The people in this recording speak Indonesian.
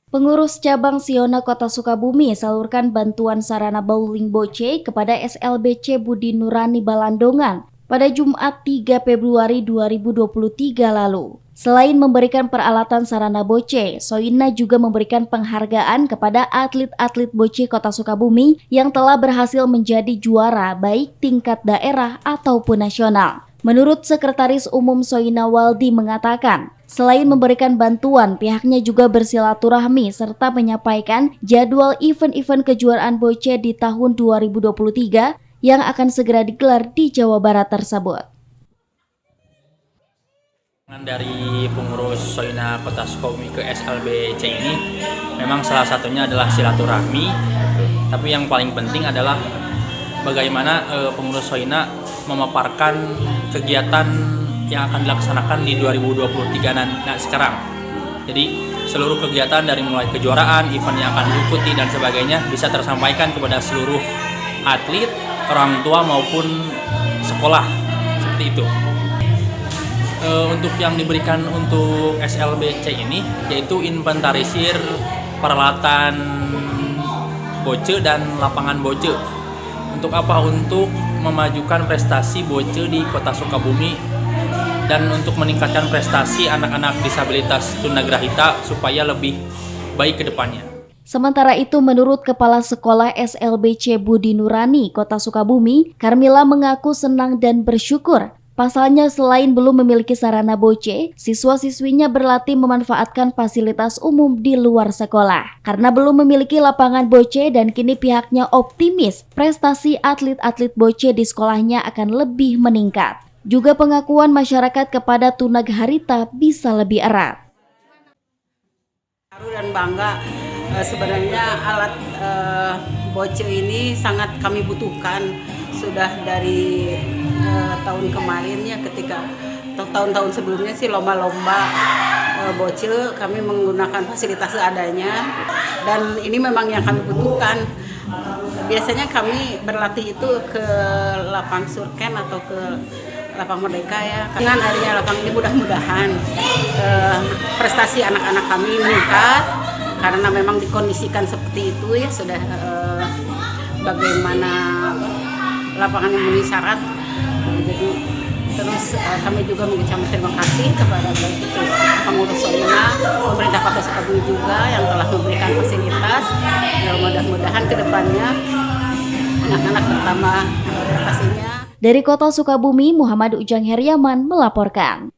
Pengurus cabang Siona Kota Sukabumi salurkan bantuan sarana bowling Boce kepada SLBC Budi Nurani Balandongan pada Jumat 3 Februari 2023 lalu. Selain memberikan peralatan sarana Boce, Soina juga memberikan penghargaan kepada atlet-atlet Boce Kota Sukabumi yang telah berhasil menjadi juara baik tingkat daerah ataupun nasional. Menurut Sekretaris Umum Soina Waldi mengatakan, selain memberikan bantuan, pihaknya juga bersilaturahmi serta menyampaikan jadwal event-event kejuaraan Boce di tahun 2023 yang akan segera digelar di Jawa Barat tersebut. Dari pengurus Soina Kota Sukabumi ke SLBC ini memang salah satunya adalah silaturahmi, tapi yang paling penting adalah bagaimana pengurus Soina memaparkan kegiatan yang akan dilaksanakan di 2023 sekarang. Jadi seluruh kegiatan dari mulai kejuaraan, event yang akan diikuti dan sebagainya bisa tersampaikan kepada seluruh atlet, orang tua maupun sekolah, seperti itu. Untuk yang diberikan untuk SLBC ini yaitu inventarisir peralatan Boce dan lapangan Boce. Untuk apa? Untuk memajukan prestasi Boce di Kota Sukabumi dan untuk meningkatkan prestasi anak-anak disabilitas tunagrahita supaya lebih baik ke depannya. Sementara itu, menurut Kepala Sekolah SLBC Budi Nurani Kota Sukabumi, Carmila mengaku senang dan bersyukur. Pasalnya, selain belum memiliki sarana Boce, siswa-siswinya berlatih memanfaatkan fasilitas umum di luar sekolah. Karena belum memiliki lapangan Boce dan kini pihaknya optimis prestasi atlet-atlet Boce di sekolahnya akan lebih meningkat. Juga pengakuan masyarakat kepada tunagharita bisa lebih erat. Haru dan bangga, sebenarnya alat Boce ini sangat kami butuhkan. Sudah dari tahun kemarin ya, ketika tahun-tahun sebelumnya sih lomba-lomba Boce kami menggunakan fasilitas seadanya, dan ini memang yang kami butuhkan. Biasanya kami berlatih itu ke lapang Surken atau ke lapang Merdeka ya. Dengan adanya lapang ini mudah-mudahan prestasi anak-anak kami meningkat, karena memang dikondisikan seperti itu ya, sudah bagaimana lapangan yang memenuhi syarat. Jadi terus kami juga mengucapkan terima kasih kepada pengurus Soina, pemerintah Kota Sukabumi juga yang telah memberikan fasilitas. Mudah-mudahan ke depannya anak-anak bertambah prestasinya. Dari Kota Sukabumi, Muhammad Ujang Heriaman melaporkan.